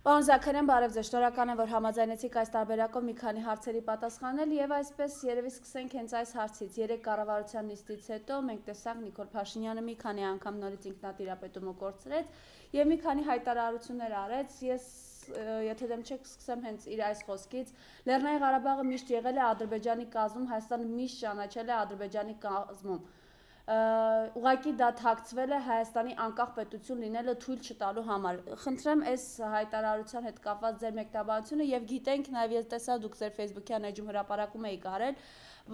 Պարոն Զաքարյան, բարև ձեզ, շնորհակալ եմ, որ համաձայնեցիք այս տարբերակով մի քանի հարցերի պատասխանել եւ այսպես երևի սկսենք հենց այս հարցից։ Երեք կառավարության նիստից հետո մենք տեսանք Նիկոլ Փաշինյանը մի քանի անգամ նորից ինքնատիրապետումը կորցրեց եւ մի քանի հայտարարություններ արեց։ Ես եթե դեմ չեք սկսեմ հենց իր այս խոսքից, Լեռնային Ղարաբաղը միշտ եղել է Ադրբեջանի կազմում, Հայաստանը միշտ ճանաչել է Ադրբեջանի կազմում։ Ուղղակի դա թաքցվել է Հայաստանի անկախ պետություն լինելը թույլ չտալու համար։ Խնդրեմ այս հայտարարության հետ կապված ձեր մեկնաբանությունը եւ գիտենք նաեւ ես տեսա դուք ձեր Facebook-յան էջում հրապարակում եք արել,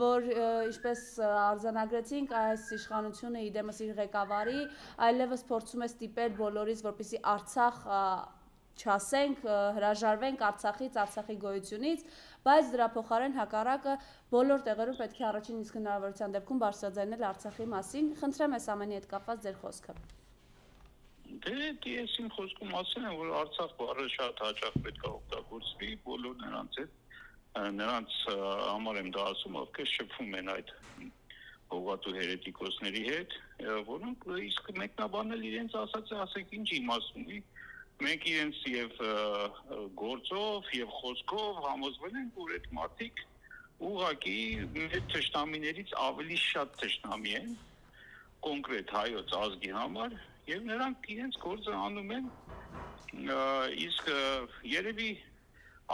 որ ինչպես արձանագրեցինք այս իշխանությունը իդեմս իր ղեկավարի այլևս փորձում է ստիպել բոլորից, որպեսզի Արցախ չասենք, հրաժարվենք Արցախից, Արցախի գոյությունից, բայց դրա փոխարեն հակառակը բոլոր տեղերում պետք է առաջին իսկ հնարավորության դեպքում բարձրաձայնել Արցախի մասին։ Խնդրեմ այս ամենի հետ կապված ձեր խոսքը։ Դե ես իմ խոսքում ասել եմ, որ Արցախ բառը շատ հաճախ պետք է օգտագործվի բոլոր նրանց համար եմ դա ասում, ովքեր շփվում են այդ հողատու հերետիկոսների հետ, որոնք իսկ մեկնաբանել իրենց ասածը ասեք ինչ իմաստ ունի։ Մենք իրենց եւ գործով եւ խոսքով համոզվել ենք, որ այդ մարդիկ ուղղակի մեր թշնամիներից ավելի շատ թշնամի են կոնկրետ հայոց ազգի համար եւ նրանք իրենց գործը անում են իսկ երևի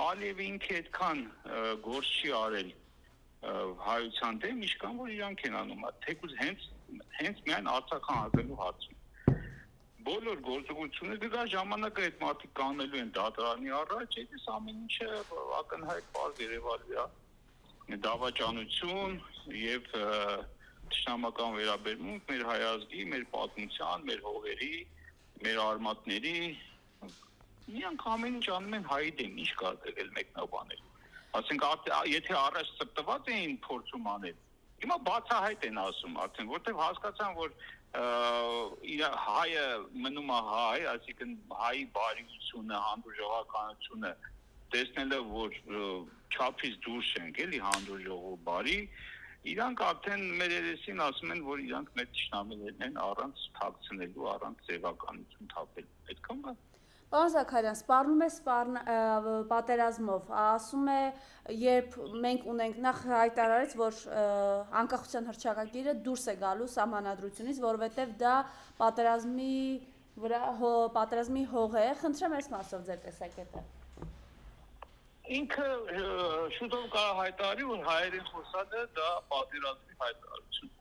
Ալիևը ինքը այդքան գործ չի արել հայության դեմ, ինչքան որ իրանք են անում, թեկուզ հենց միայն Արցախը հանձնելու հարցում բոլոր գործողությունները դա ժամանակը այդ մարդիկ կանելու են դատարանի առաջ, այս ամեն ինչը ակնհայտ բարձ երևալու է դավաճանություն եւ թշնամական վերաբերմունք մեր հայազգի, մեր պատմության, մեր հողերի, մեր արմատների իրանք ամեն ինչ անում են հայի դեմ, ինչ կա դել մեկնաբանել։ Ասենք եթե առաջ ծպտված էին փորձում անել, հիմա բացահայտ են ասում արդեն, որտեղ հասկացան, որ հայը մնում է հայ, այսինքն հայի բարիությունը, հանդուրժողականությունը տեսնելը, որ չափից դուրս ենք, էլի հանդուրժողով բարի, իրանք արդեն մեր երեսին ասում են, որ իրանք մեր թշնամիներն են առանց թաքցնելու, առանց ձևականություն թափելու, այդքան բան։ Պարոն Զաքարյան, սպառնում է պատերազմով, ասում է, երբ մենք ունենք նախ հայտարարեց, որ անկախության հռչակագիրը դուրս է գալու սահմանադրությունից, որովհետև դա պատերազմի հող է, խնդրեմ այս մասով ձեր տեսակետը։ Ինքը շուտով կարող հայտարարի, որ հայերեն խոսալը դա պատերազմի հայտարարություն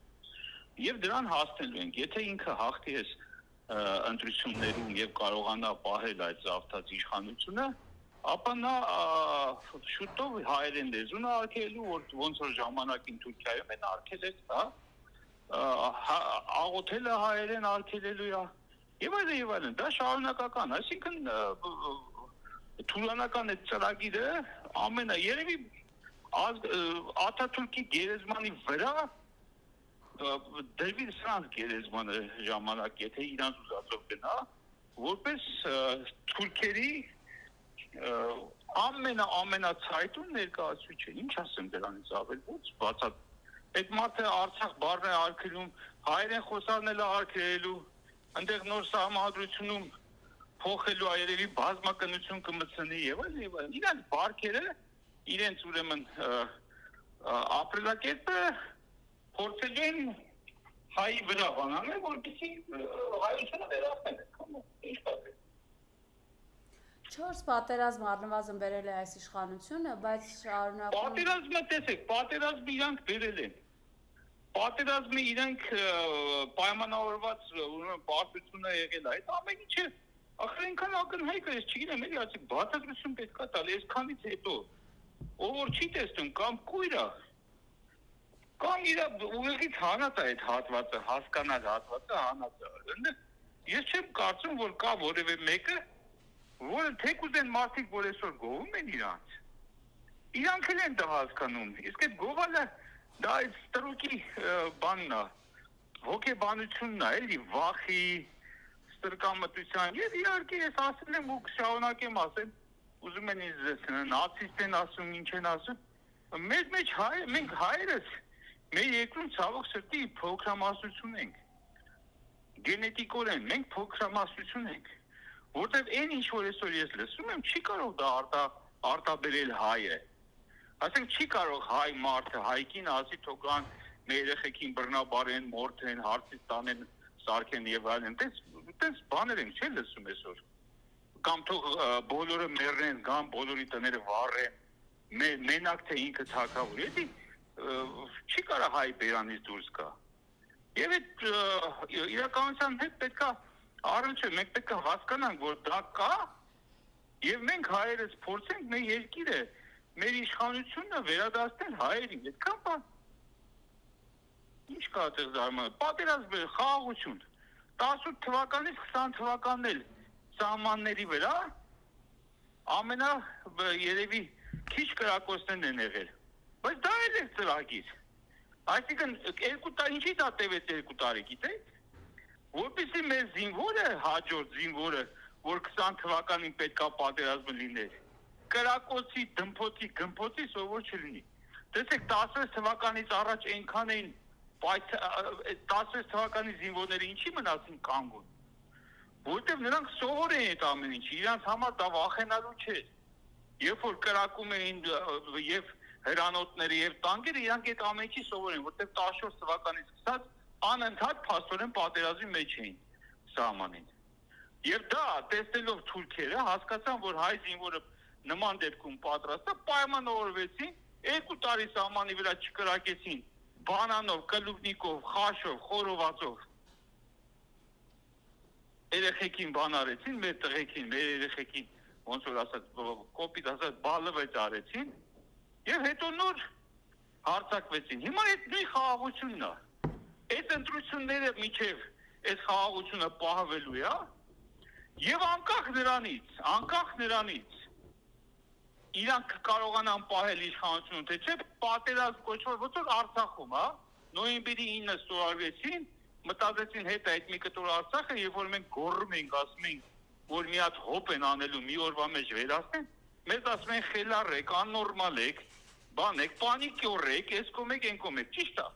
եւ դրան հասնելու ենք, եթե ինքը հաղթի է ընտրություններում եւ կարողանա պահել այդ զավթած իշխանությունը, ապա նա շուտով հայերեն լեզուն արգելելու, որ ոնց որ ժամանակին Թուրքիայում են արգելել, աղոթել է հայերեն արգելելու է եւ այլն, դա շարունակական, այսինքն թուլանական այդ ծրագիրը երևի Աթաթուրքի գերեզմանի վրա դրվի սրանց գերեզմանը ժամանակ, եթե իրանց ուզածով գնա, որպես թուրքերի ամենացայտուն ներկայացուցիչ, ինչ ասեմ դրանից ավել ոչ, բացատ, այդ մարդը Արցախ բառն է արգելում, հայերեն խոսալն էլ արգելելու, այնտեղ նոր սահմանադրությունում փոխելու երևի բազմակնություն կմտցնի եւ այլն, իրանց բարքերը, իրենց ուրեմն ապրելակերպը փորձել են հայի վրա բանանել, որպեսզի հայությունը վերացնեն, ինչ կասեք։ 4 պատերազմ առնվազն բերել է այս իշխանությունը, բայց շարունակում Պատերազմը տեսեք, պատերազմը իրանք բերել են։ Պատերազմը իրանք պայմանավորված ուրեմն պարտությունը եղել է, այդ ամեն ինչը ախր այնքան ակնհայտ է, ես չգիտեմ, էլի ասեք, բացատրություն պետք է տալ, այսքանից հետո ով որ չի տեսնում կամ կույր է կամ իր ուղեղից հանած է այդ հատվածը, հասկանալ հատվածը հանած է։ Ես չեմ կարծում, որ կա որևէ մեկը, որը թեկուզ են մարդիկ, որ այսօր գովում են իրանք էլ են դա հասկանում։ Իսկ այդ գովալը դա այդ ստրուկի բանն է, հոգեբանությունն է, էլի վախի, ստրկամտության եւ իհարկե ես ասել եմ ու շարունակեմ ասել, ուզում են ինձ նացիստ են ասում, ինչ են ասում։ Մեր մեջ մենք հայերս մեր երկրում ցավոք սրտի փոքրամասնություն ենք։ Գենետիկորեն մենք փոքրամասնություն ենք, Որտեվ այն ինչ որ այսօր ես լսում եմ, չի կարող դա արտաբերել հայը։ Ասենք չի կարող հայ մարդը հայկին ասի թող գան մեր երեխեքին բռնաբարեն, մորթեն, հարցից տանեն, սարքեն եւ այլն։ Տես բաներ են, չէ՞ լսում այսօր։ Կամ թող բոլորը մեռնեն, գան բոլորի տները վառեն։ Մենակ թե ինքը թակավոր։ Էդի չի կարող հայ բերանից դուրս գա։ Եվ այդ իրականության հետ պետքա առնչել, մենք պետքա հասկանանք, որ դա կա, եւ մենք հայերս փորձենք մեր երկիրը, մեր իշխանությունը վերադարձնել հայերին, այդքան բան։ Ինչ կա այդպես զարմանալի, պատերազմ, խաղաղություն, 18 թվականից 20 թվականն էլ սահմանների վրա ամենա երևի քիչ կրակոցներն են եղել, բայց դա էլ է ծրագիր, այսինքն 2 տարի, ինչի դա տևեց 2 տարի, գիտեք, որպեսզի մեր զինվորը, հաջորդ զինվորը, որ 20 թվականին պետքա պատերազմը լիներ, կրակոցի, դմփոցի, գմփոցի սովոր չլինի։ Տեսեք 16 թվականից առաջ այնքան էին 16 թվականի զինվորները ինչի մնացին կանգուն։ Որտեվ նրանք սովոր էին այդ ամեն ինչը, իրանց համար դա վախենալու չէ։ Երբ որ կրակում էին եւ հրանոթները եւ տանկերը, իրանք այդ ամեն ինչի սովոր են, որտեվ 14 թվականից սկսած անընդհատ փաստորեն պատերազմի մեջ էին սահմանին։ Եվ դա տեսնելով թուրքերը հասկացան, որ հայ զինվորը նման դեպքում պատրաստ է, պայմանավորվեցին, 2 տարի սահմանի վրա չկրակեցին բանանով, կլուբնիկով, խաշով, խորովածով։ Երեխեքին բան արեցին, մեր տղեկին, մեր երեխեքին, ոնց որ ասած, կոպիտ ասած, բալվեց արեցին, եւ հետո նոր հարձակվեցին։ Հիմա այդ նույն խաղաղությունն է։ Այդ ընտրությունները միջև այս խաղաղությունը պահվելու է, եւ անկախ նրանից իրանք կարողանան պահել իշխանությունը, թե չէ պատերազմ կոչվող ոնց որ Արցախում, նոյեմբերի 9-ը ստորագրեցին, մտածեցին հետ այդ մի կտոր Արցախը, երբ որ մենք գոռում ենք, ասում ենք, որ մի հատ հոպ են անելու, մի օրվա մեջ վերացնեն, մեզ ասում են խելառ եք, աննորմալ եք, բան եք, պանիկյոր եք, այս կողմ եք, այն կողմ եք, ճիշտ է։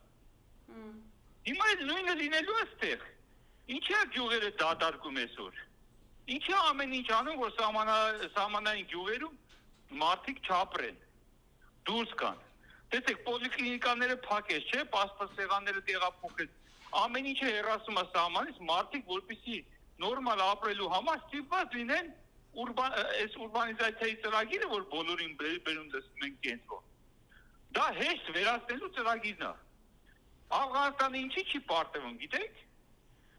Հիմա այդ նույնը լինելու է այստեղ։ Ինչի՞ է գյուղերը դատարկում այսօր։ Ինչի՞ է ամեն ինչ անում, որ սահմանային գյուղերում մարդիկ չապրեն, դուրս գան։ Տեսեք, պոլիկլինիկաները փակեց, չէ՞, պասպասեղանները տեղափոխեց։ Ամեն ինչը հեռացում է սահմանից, մարդիկ որպեսզի նորմալ ապրելու համար ստիպված լինեն այս ուրբանիզացիայի ծրագիրը, որ բոլորին բերում դասում են կենտրոն։ Դա հեշտ վերացնելու ծրագիրն է։ Աֆղանստանը ինչի՞ չի պարտվում, գիտեք։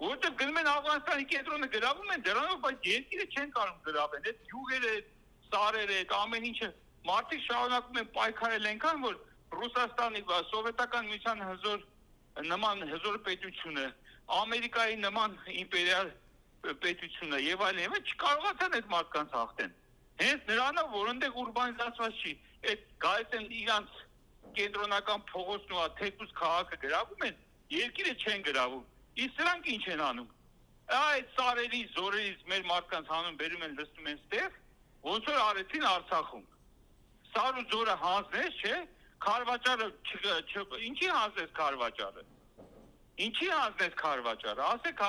Որտեղ գնում են Աֆղանստանի կենտրոնը գրավում են դրանով, բայց երկիրը չեն կարող գրավեն, այդ յուղերը, սարերը, այդ ամեն ինչը մարդիկ շարունակում են պայքարել այնքան, որ Ռուսաստանի, սովետական միության նման հզոր պետությունը, Ամերիկայի նման իմպերիալ պետությունը եւ այլն, չկարողացան այդ մարդկանց հաղթեն։ Հենց նրանով, որոնտեղ ուրբանիզացված չի, այդ գալիս են իրանց կենտրոնական փողոցն ու թեկուզ քաղաքը գրավում են, երկիրը չեն գրավում։ Իսկ սրանք ինչ են անում։ Այդ սարերի, զորերից մեր մարդկանց հանում բերում են լցնում են ստեղ, ոնց որ արեցին Արցախում։ Սար ու զորը հանձնես, չէ՞, քարվաճարը ինչի հանձնես քարվաճարը։ Ինչի հանձնես քարվաճարը։ Ասեք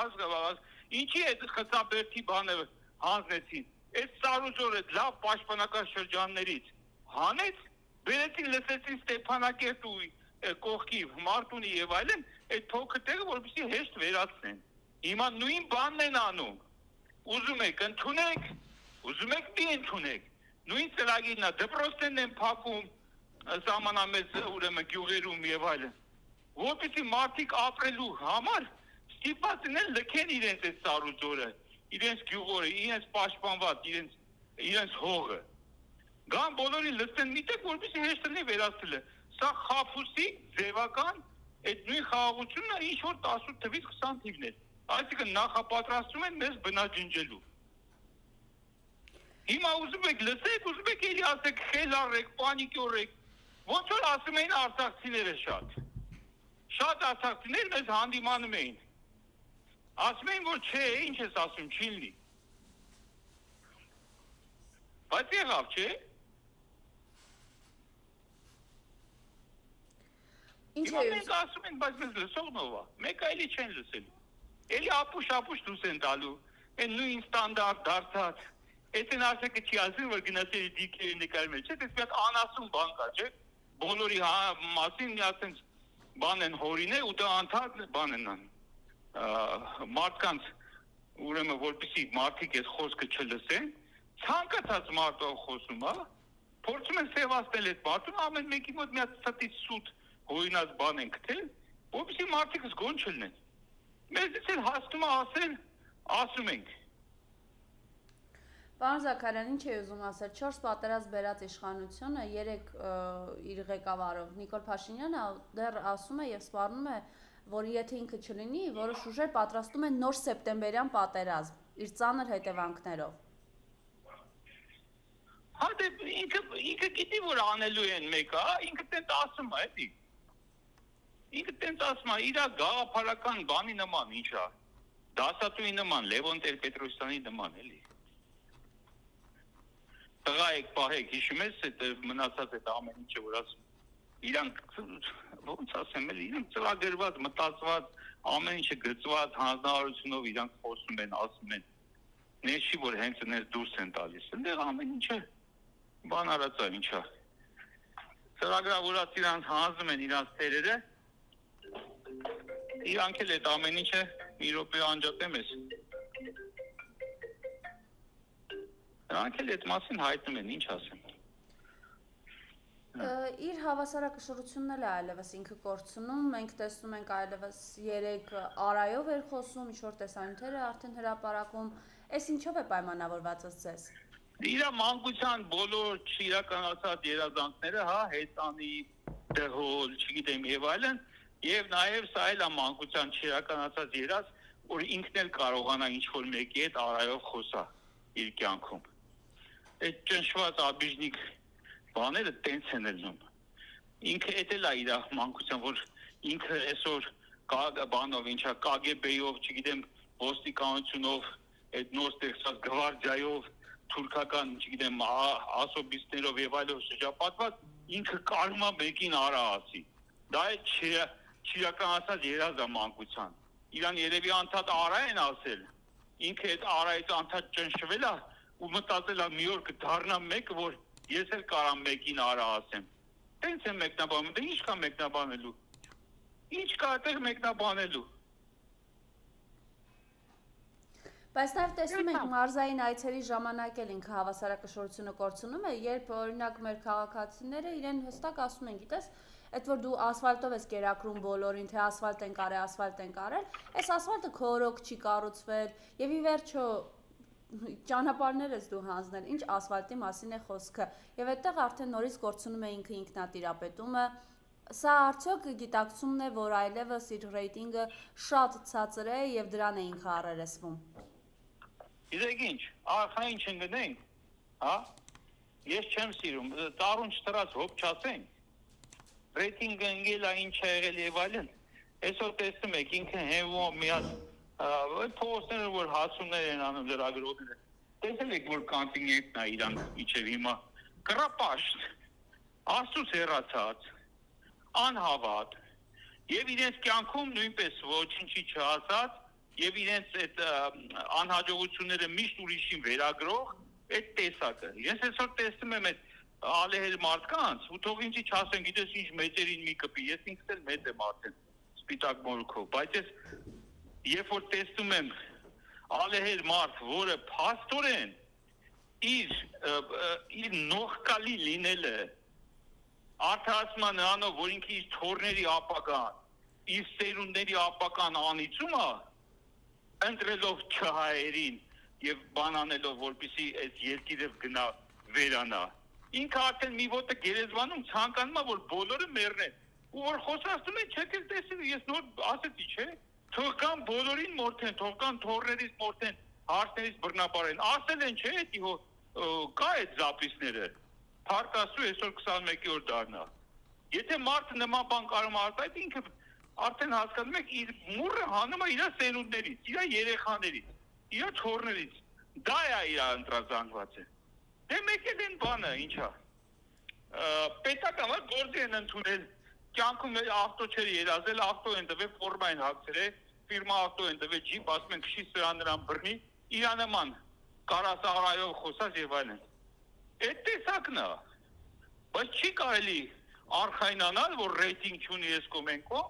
ինչի այդ խծաբերդի բանը հանձնեցին։ Այդ սար ու զորը լավ պաշտպանական շրջաններից հանեց, բերեցին լսեցին Ստեփանակերտ ու կողքի Մարտունի եւ այլն, այդ փոքր տեղը որպեսզի հեշտ վերացնեն։ Հիմա նույն բանն են անում։ Ուզում եք ընդունեք, ուզում եք մի ընդունեք։ Նույն ծրագիրն է, դպրոցներն են փակում, սահմանամեծ ուրեմն գյուղերում եւ այլն։ Որպեսզի մարդիկ ապրելու համար ստիպված են լքեն իրենց այդ սարուձորը, իրենց գյուղորը, իրենց պաշտպանված, իրենց հողը։ Գան բոլորին լսեն միտեք, որպեսզի հեշտ լինի վերացնելը։ Սա խաբուսի ձևական այդ նույն խաղաղությունն է, ինչ որ 18 թվից 20 թիվն է։ Այսինքն նախապատրաստում են մեզ բնաջնջելու։ Հիմա ուզում եք լսեք, ուզում եք էլի ասեք խելառ եք, պանիկյոր եք։ Ոնց որ ասում էին արցախցիները շատ արցախցիներ մեզ հանդիմանում էին։ Ասում էին, որ չէ, ինչ ես ասում, չի լինի։ Բայց եղավ, չէ՞։ Մենք ասում ենք, բայց մեզ լսողնով է, մեկը էլի չեն լսելու։ Էլի ապուշ դուս են տալու, Այն նույն ստանդարտ դարձած։ Այսին ասեք չի ասում, որ գնացել դիքերի նկարի մեջ, չէ՞, դες մի հատ անասուն բան կա, չէ՞։ Բոլորի մասին մի հատ բան են հորինել ու դա անդադ բան են ան։ Մարդկանց ուրեմն որպեսի մարդիկ այդ խոսքը չլսեն, ցանկացած մարդը խոսում, հա, փորձում են սևացնել այդ մարդուն, ամեն մեկի մոտ մի հատ ստից սուտ հորինած բան են գտել, որպեսի մարդիկ զգոն չլինեն։ Մեզից էլ հասնում է ասել, ասում ենք։ Պարոն Զաքարյան, ինչ է ուզում ասել, 4 պատերազմ բերած իշխանությունը 3 իր ղեկավարով Նիկոլ Փաշինյանը դեռ ասում է եւ սպառնում է, որ եթե ինքը չլինի, որոշ ուժեր պատրաստում են նոր սեպտեմբերյան պատերազմ իր ծանր հետևանքներով։ Հա դե ինքը գիտի որ անելու են մեկը, հա, ինքը տենց ասում է, էլի։ Ինքը տենց ասում է, իր գաղափարական բանի նման, ինչ է։ Դասատուի նման, Լևոն Տեր-Պետրոսյանի նման, էլի։ Տղայեք, պահեք, հիշում ես այդ մնացած այդ ամեն ինչը որ ասում։ Իրանք ոնց ասեմ, էլի, իրանք ծրագրված, մտածված, ամեն ինչը գծված հանձնարարությունով իրանք խոսում են, ասում են։ Նեշի որ հենց այնպես դուրս են տալիս։ Այնտեղ ամեն ինչը բան արածա, ինչա։ Ծրագրավորած իրանք հանձնում են իրանք տերերը։ Իրանք էլ այդ ամեն ինչը մի րոպե անջատեմ ես։ Նրանք էլ այդ մասին հայտնում են, ինչ ասեմ։ Իր հավասարակշռությունն էլ է այլևս ինքը կորցնում, մենք տեսնում ենք այլևս 3 արայով էր խոսում, ինչ-որ տեսանյութեր է արդեն հրապարակում, այս ինչով է պայմանավորված ձեզ։ Իր մանկության բոլոր չիրականացած երազանքները, հա, հեծանի, դհոլ, չգիտեմ եւ այլն, եւ նաեւ սա էլ է մանկության չիրականացած երազ, որ ինքն էլ կարողանա ինչ-որ մեկի հետ արայով խոսա իր կյանքում։ Այդ ճնշված աբիժնիկ բաները տենց են ելնում։ Ինքը էտել է իր մանկության, որ ինքը այսօր բանով ինչա KGB-ով, չգիտեմ, ոստիկանությունով, այդ նոր ստեղծած գվարդիայով, թուրքական, չգիտեմ, ասոբիստներով եւ այլով շրջապատված, ինքը կարում է մեկին արա ասի։ Դա է չիրականացած երազա մանկության։ Իրան երևի անդադ արա են ասել։ Ինքը այդ արայից անդադ ճնշվել է ու մտածել է մի օր կդառնա մեկը, որ ես էլ կարամ մեկին արա ասեմ։ Տենց է մեկնաբանում, դե ինչ կա մեկնաբանելու։ Ինչ կա այդտեղ մեկնաբանելու։ Բայց նաև տեսնում ենք մարզային այցերի ժամանակ էլ ինքը հավասարակշռությունը կորցնում է, երբ օրինակ մեր քաղաքացիները իրեն հստակ ասում են, գիտես, այդ որ դու ասֆալտով ես կերակրում բոլորին, թե ասֆալտ են կարել, այս ասֆալտը քո օրոք չի կառուցվել եւ ի վերջո ճանապարհներ ես դու հանձնել, ինչ ասֆալտի մասին է խոսքը եւ այդտեղ արդեն նորից կորցնում է ինքը ինքնատիրապետումը։ Սա արդյոք գիտակցումն է, որ այլևս իր ռեյտինգը շատ ցածր է եւ դրան է ինքը առերեսվում։ Գիտեք ինչ, ախա ինչ ընկնենք, հա? Ես չեմ սիրում, տարուն չտրած հոբ չասենք։ Ռեյտինգը ընկել է ինչ է եղել եւ այլն։ Այսօր տեսնում եք ինքը հենվում մի հատ փոստերը որ հասուններ են անում լրագրողները։ Տեսել եք որ կոնտինենտն է իրանք իջև հիմա կրապաշտ, աստուց հեռացած, անհավատ եւ իրենց կյանքում նույնպես ոչինչի չհասած եւ իրենց այդ անհաջողությունները միշտ ուրիշին վերագրող այդ տեսակը։ Ես այսօր տեսնում եմ այդ ալեհել մարդկանց ու թող ինձի չասեն, գիտես ինչ մեծերին մի կպի, ես ինքս էլ մեծ եմ արդեն սպիտակ մորուքով, բայց ես երբ որ տեսնում եմ ալեհել մարդ, որը փաստորեն իր նողկալի լինելը արդարացման նրանով, որ ինքը իր թորների ապագան, իր սերունդների ապագան անիծում է, ընտրելով չհայերին եւ բանանելով, որպեսի այս երկիրը գնա վերանա։ Ինքը արդեն մի ոտը գերեզմանում ցանկանում է, որ բոլորը մեռնեն։ Ու որ խոսացնում են, չեք էլ տեսել, ես նոր ասեցի, չէ՞։ Թող կան բոլորին մորթեն, թող կան թորներից մորթեն, հարցներից բռնապարեն։ Ասել են, չէ՞, էդի կա այդ զապիսները։ Փառք Աստծո, այսօր 21-ի օր դառնա։ Եթե մարդը նման բան կարող է ասել, ինքը արդեն հասկանում եք, իր մուրը հանում է իր սերունդներից, իր երեխաներից, իր թորներից։ Դա է իր ընտրազանգվածը։ Դե մեկ էլ են բանը, ինչա։ Պետական գործի են ընդունել, կյանքում ավտո չեր երազել, ավտո են տվել, ֆորմա են հագցրել, ֆիրմա ավտո են տվել, ջիպ, ասում են քշի սրան նրան բռնի, իրանման կարասարայով խոսած եւ այլն։ Այդ տեսակն է։ Բայց չի կարելի արխայնանալ, որ ռեյտինգ չունի ես կոմենկո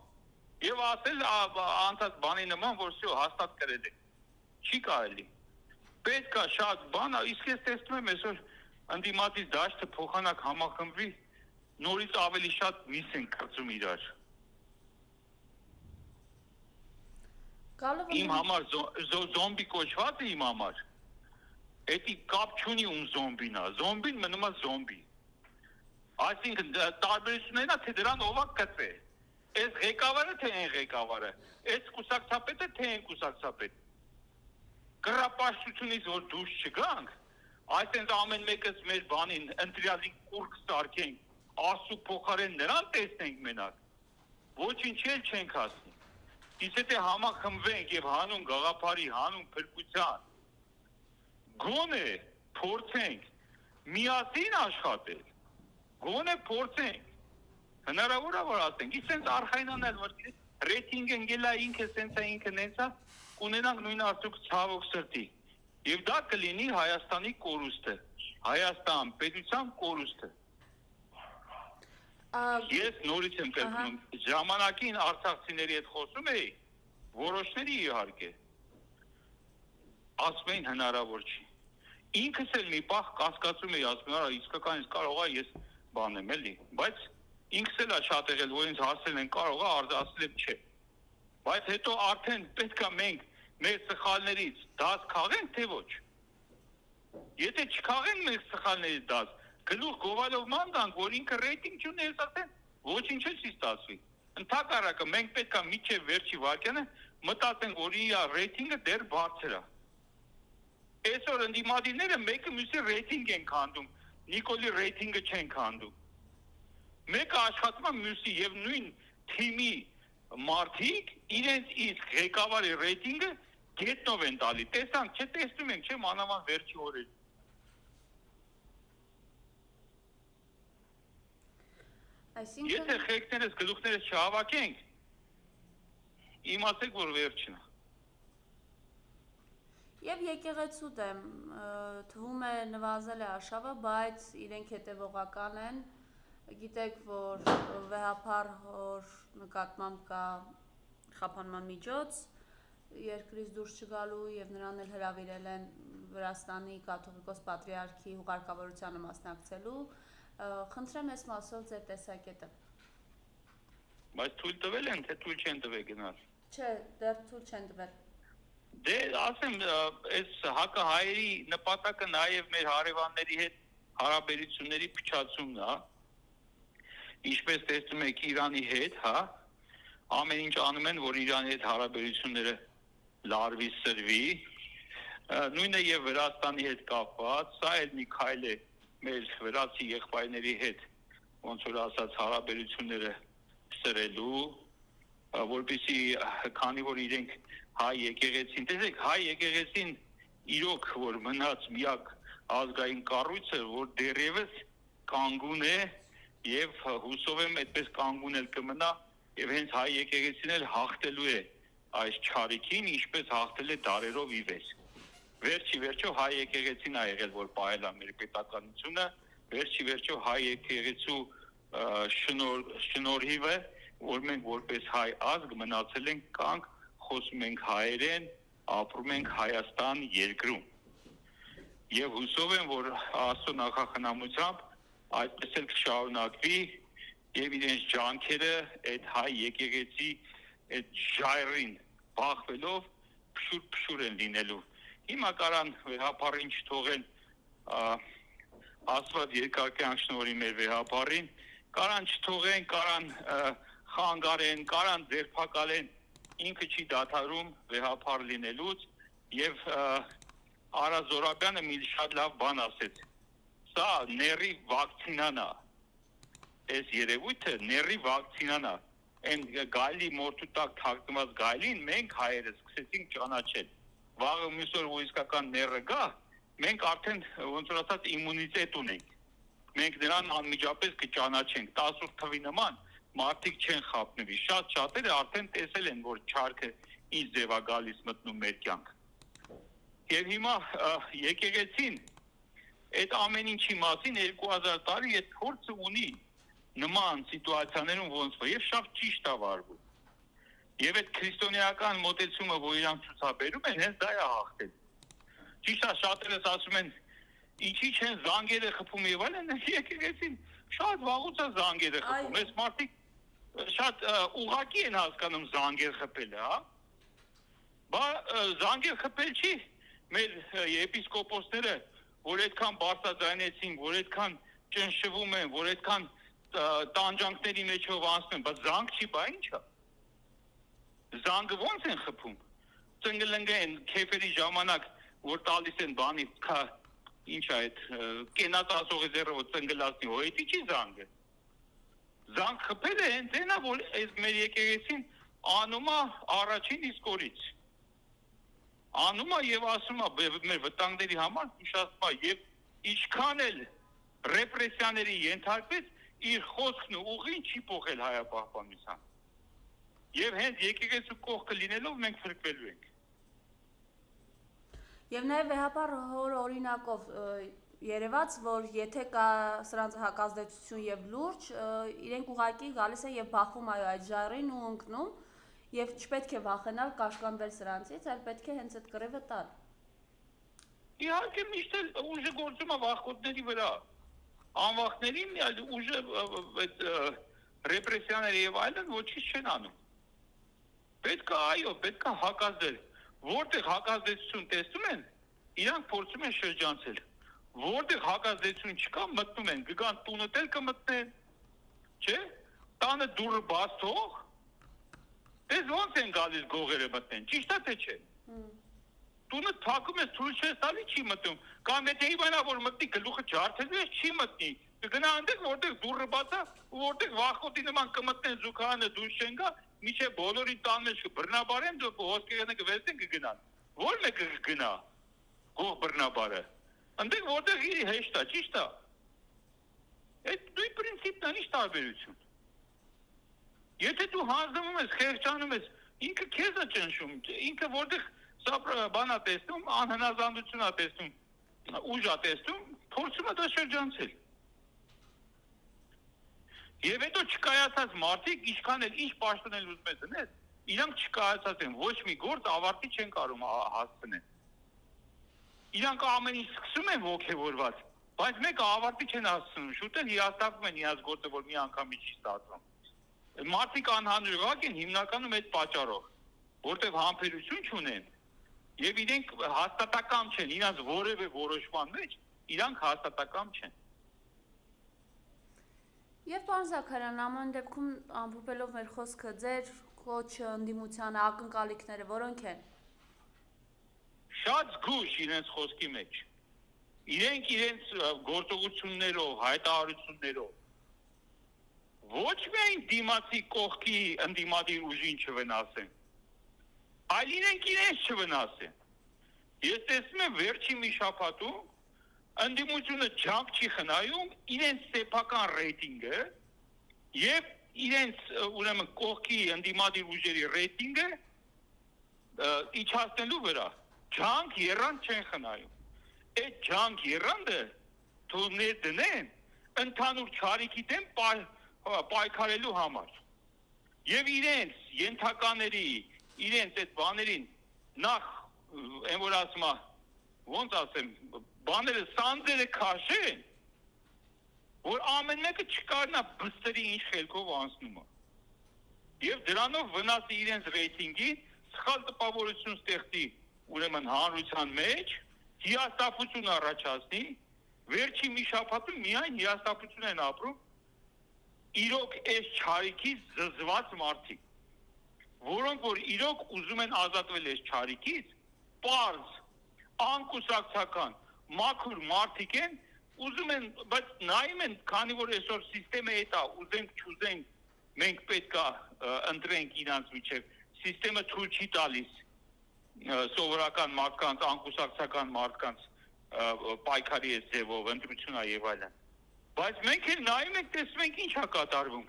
եւ ասել անցած բանի նման, որ всё հաստատ կրել է։ Չի կարելի։ Պետք է շատ բան, իսկ ես տեսնում եմ այսօր անդիմատի դաշտը փոխանակ համախմբվի, նորից ավելի շատ միս են կրծում իրար։ Իմ համար զոմբի կոչված է իմ համար։ Էդի կապ չունի ում զոմբին է, զոմբին մնում է զոմբի։ Այսինքն տարբերությունն է, թե դրան ով է կծե։ Այս ղեկավարը թե այն ղեկավարը, այս կուսակցապետը թե այն կուսակցապետ։ Կռապաշտությունից որ դուրս չգանք, այսինքն ամեն մեկս մեր բանին ընտրյալին կուրկ սարքենք, ասու փոխարեն նրան տեսնենք մենակ, ոչինչ էլ չենք հասնի։ Իսկ եթե համախմբվենք եւ հանուն գաղափարի, հանուն փրկության, գոնե փորձենք միասին աշխատել, գոնե փորձենք, հնարավոր է որ ասենք, իսկ sense արխայնանել, որ ռեյտինգը ընկելա ինքը sense-ա ինքը նենցա, ունենանք նույն արդյունք ցավոք սրտի։ Եվ դա կլինի Հայաստանի կորուստը, Հայաստան պետության կորուստը։ Ես նորից եմ կրկնում, ժամանակին արցախցիների հետ խոսում էի, որոշների իհարկե, ասում էին հնարավոր չի։ Ինքս էլ մի պահ կասկածում էի, ասում եմ, իսկականից կարող է ես բանեմ էլի, բայց ինքս էլ է շատ եղել, որ ինձ հասել են կարող է, ասել եմ չէ։ Բայց հետո արդեն պետք է մենք մեր սխալներից դաս քաղենք, թե ոչ։ Եթե չքաղենք մեր սխալներից դաս, գլուխ գովալով մանտանք, որ ինքը ռեյտինգ չունի, ես ասեմ, ոչինչ չի ստացվի։ Ընդհակառակը մենք պետք է միջև վերջի վարկյանը մտածենք, որ իր ռեյտինգը դեռ բարձր է։ Այսօր ընդդիմադիրները մեկը մյուսի ռեյտինգ են քանդում, Նիկոլի ռեյտինգը չեն քանդում։ Մեկը աշխատում է մյուսի եւ նույն թիմի մարդիկ իրենց իսկ ղեկավարի ռեյտինգը գետնով են տալի։ Տեսանք, չէ՞ տեսնում ենք, չէ՞ մանավանդ վերջի օրերին։ Այսինքն Եթե խեկներս գլուխներս չհավաքենք, իմացեք, որ վերջն է։ Եվ եկեղեցու դեմ թվում է նվազել է արշավը, բայց իրենք հետևողական են։ Գիտեք, որ վեհապար հոր նկատմամբ կա խափանման միջոց, երկրից դուրս չգալու եւ նրան էլ հրավիրել են Վրաստանի կաթողիկոս պատրիարքի հուղարկավորությանը մասնակցելու։ Խնդրեմ այս մասով ձեր տեսակետը։ Բայց թույլ տվել են, թե թույլ չեն տվել գնալ։ Չէ, դեռ թույլ չեն տվել։ Դե ասեմ, այս հակահայերի նպատակը նաև մեր հարևանների հետ հարաբերությունների փչացումն է։ Ինչպես տեսնում եք Իրանի հետ, հա, ամեն ինչ անում են, որ Իրանի հետ հարաբերությունները լարվի, սրվի։ Նույնը եւ Վրաստանի հետ կապված, սա էլ մի քայլ է մեր վրացի եղբայրների հետ, ոնց որ ասած հարաբերությունները սրելու, որպեսզի քանի որ իրենք հայ եկեղեցին, տեսեք, հայ եկեղեցին իրոք որ մնաց միակ ազգային կառույցը, որ դեռևս կանգուն է եւ հուսով եմ այդպես կանգուն էլ կմնա եւ հենց հայ եկեղեցին էլ հաղթելու է այս չարիքին, ինչպես հաղթել է դարերով ի վեր։ Վերջի վերջո հայ եկեղեցին է եղել, որ պահել է մեր պետականությունը, վերջի վերջո հայ եկեղեցու շնորհիվը, որ մենք որպես հայ ազգ մնացել ենք կանք, խոսում ենք հայերեն, ապրում ենք Հայաստան երկրում։ Եվ հուսով եմ, որ Աստծո նախախնամությամբ այդպես էլ կշարունակվի եւ իրենց ջանքերը այդ հայ եկեղեցի այդ ժայռին բախվելով փշուր են լինելու։ Հիմա կարան վեհապարին չթողեն Աստված երկար կյանք շնորհի մեր վեհապարին, կարան չթողեն, կարան խանգարեն, կարան ձերբակալեն, ինքը չի դադարում վեհապար լինելուց եւ Արա Զորաբյանը մի շատ լավ բան ասեց։ Սա ների վակցինան է։ Այս երևույթը ների վակցինան է։ Այն գայլի մորթու տակ թաքնված գայլին մենք հայերը սկսեցինք ճանաչել։ Վաղը մյուս օր որ իսկական ները գա, մենք արդեն ոնց որ ասած իմունիտետ ունենք։ Մենք նրան անմիջապես կճանաչենք 10 թվի նման մարդիկ չեն խափնվի։ Շատերը արդեն տեսել են, որ չարքը ինչ ձև է գալիս մտնում մեր կյանք։ Եվ հիմա եկեղեցին այդ ամեն ինչի մասին 2000 տարի այդ փորձը ունի նման սիտուացիաներում ոնց որ եւ շատ ճիշտ է վարվում։ Եվ այդ քրիստոնեական մոտեցումը, որ իրանք ցուցաբերում են, հենց դա է հաղթել։ Ճիշտ է, շատերս ասում են, ինչի չեն զանգերը խփում եւ այլն, եկեղեցին շատ վաղուց է զանգերը խփում։ Այս մարդիկ շատ ուղղակի են հասկանում զանգեր խփելը, հա։ Բա զանգեր խփել չի մեր եպիսկոպոսները, որ այդքան բարձրաձայնեցին, որ այդքան ճնշվում են, որ այդքան տանջանքների մեջով անցնում են, բայց զանգ չի, բա ի՞նչ է։ Զանգը ո՞նց են խփում։ Ծնգլնգ են քեֆերի ժամանակ, որ տալիս են բանի, ինչ է այդ կենաց ասողի ձեռը ծնգլացնի, հոյետի չի զանգը։ Զանգ խփելը հենց այնա, որ այս մեր եկեղեցին անում է առաջին իսկ օրից։ Անում է եւ ասում է մեր վտանգների համար ուշացնում է եւ ինչքան էլ ռեպրեսիաների ենթարկվեց, իր խոսքն ու ուղին չի փոխել հայապահպանության։ Եվ հենց եկեղեցու կողքը լինելով մենք փրկվելու ենք։ Եվ նաև վեհապար հոր օրինակով երևաց, որ եթե կա սրանց հակազդեցություն եւ լուրջ, իրենք ուղղակի գալիս են եւ բախվում այդ ժառին ու ընկնում եւ չպետք է վախենալ կաշկանդվել սրանցից, այլ պետք է հենց այդ կռիվը տալ։ Իհարկե միշտ էլ ուժը գործում է վախկոտների վրա։ Անվախներին ուժը այդ ռեպրեսիաները եւ այլն ոչինչ չեն անում։ Պետք է այո, պետք է հակազդել։ Որտեղ հակազդեցություն տեսնում են, իրանք փորձում են շրջանցել։ Որտեղ հակազդեցություն չկա, մտնում են, գան տունը դել կմտնեն, չէ՞։ Տանը դուռը բաց թող։ Դες ոնց են գալիս գողերը մտնեն, ճիշտ է թե չէ։ Տունը թակում ես, թույլ չես տալի, չի մտնում։ Կամ եթե իմանա, որ մտնի գլուխը ջարդելու է, չի մտնի։ Կգնա այնտեղ, որտեղ դուռը բաց է, ու որտեղ վախկոտի նման կմտնեն զուգարանը դուրս չեն գա, միջև բոլորի տան մեջ բռնաբարեն դու հոսքերանը կվերցեն կգնան։ Ո՞ր մեկը կգնա։ Գող բռնաբարը։ Այնտեղ որտեղ իր հեշտ է, ճիշտ է։ Այդ դույ պրինցիպն է, ինչ տարբերություն։ Եթե դու հանձնվում ես, խեղճանում ես, ինքը քեզ է ճնշում, ինքը որտեղ սա բանա տեսնում, անհնազանդություն է տեսնում, ուժ է տեսնում, փորձում է դա շրջանցել։ Եվ հետո չկայացած մարդիկ ինչքան էլ ինչ պաշտոնել ուզում ես դնել, իրանք չկայացած են, ոչ մի գործ ավարտի չեն կարող հասցնել։ Իրանք ամեն ինչ սկսում են ոգևորված, բայց մեկը ավարտի չեն հասցնում, շուտ էլ հիասթափվում են իրաց գործը, որ մի անգամից չի ստացվում։ Մարդիկ անհանրվակ են հիմնականում այդ պատճառով, որտեղ համբերություն չունեն եւ իրենք հաստատակամ չեն, իրանք որևէ որոշման մեջ իրանք հաստատակամ չեն։ Եվ պարոն Զաքարյան, ամեն դեպքում ամփոփելով մեր խոսքը, ձեր կոչը ընդդիմությանը ակնկալիքները որոնք են։ Շատ զգուշ իրենց խոսքի մեջ։ Իրենք իրենց գործողություններով, հայտարարություններով ոչ միայն դիմացի կողքի ընդդիմադիր ուժին չվնասեն, այլ իրենք իրենց չվնասեն։ Ես տեսնում եմ վերջին մի շաբաթում ընդդիմությունը ջանք չի խնայում իրենց սեփական ռեյտինգը եւ իրենց ուրեմն կողքի ընդդիմադիր ուժերի ռեյտինգը իջացնելու վրա ջանք երանգ չեն խնայում։ Այդ ջանք երանգը թող ներդնեն ընդհանուր չարիքի դեմ պայքարելու համար։ Եվ իրենց ենթակաների, իրենց այդ բաներին նախ այն որ ասում է, ոնց ասեմ, բաները սանձերը քաշեն, որ ամեն մեկը չկարնա բստերի ինչ խելքով անցնում է։ Եվ դրանով վնասի իրենց ռեյտինգին, սխալ տպավորություն ստեղծի ուրեմն հանրության մեջ, հիասթափություն առաջացնի, վերջի մի շաբաթում միայն հիասթափություն են ապրում իրոք այս չարիքից զզված մարդիկ, որոնք որ իրոք ուզում են ազատվել այս չարիքից, պարզ, անկուսակցական, մաքուր մարդիկ են, ուզում են, բայց նայում են, քանի որ այսօր սիստեմը այդ է, ուզենք չուզենք, մենք պետք է ընտրենք իրանց միջև, սիստեմը թույլ չի տալիս սովորական մարդկանց, անկուսակցական մարդկանց պայքարի այս ձևով, ընտրությունա եւ այլն։ Բայց մենք էլ նայում ենք, տեսնում ենք ինչ է կատարվում։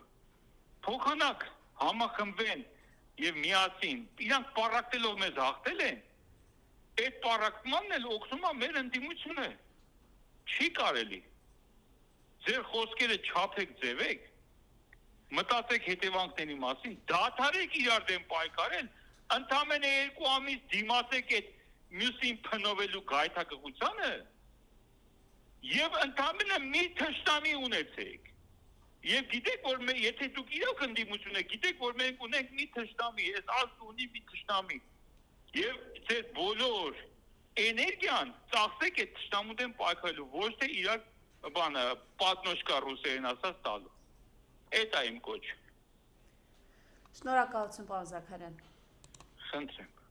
Փոխանակ համախմբվեն եւ միասին, իրանք պարակտելով մեզ հաղթել են, Այդ պարակմանն էլ օգնում է մեր ընդդիմությունը։ Չի կարելի։ Ձեր խոսքերը չափեք, ձևեք, մտածեք հետևանքների մասին, դադարեք իրար դեմ պայքարել, ընդամենը 2 ամիս դիմացեք այդ մյուսին փնովելու գայթակղությանը եւ ընդամենը մի թշնամի ունեցեք։ Եվ գիտեք, որ եթե դուք իրոք ընդդիմություն եք, գիտեք, որ մենք ունենք մի թշնամի, այս ազգը ունի մի թշնամի։ Եվ ձեր բոլոր էներգիան ծախսեք այդ թշնամու դեմ պայքարելու, ոչ թե իրար պատնոշկա ռուսերեն ասած տալու։ Այդ է իմ կոչ։ Շնորհակալություն, պարոն Զաքարյան։ Խնդրեմ։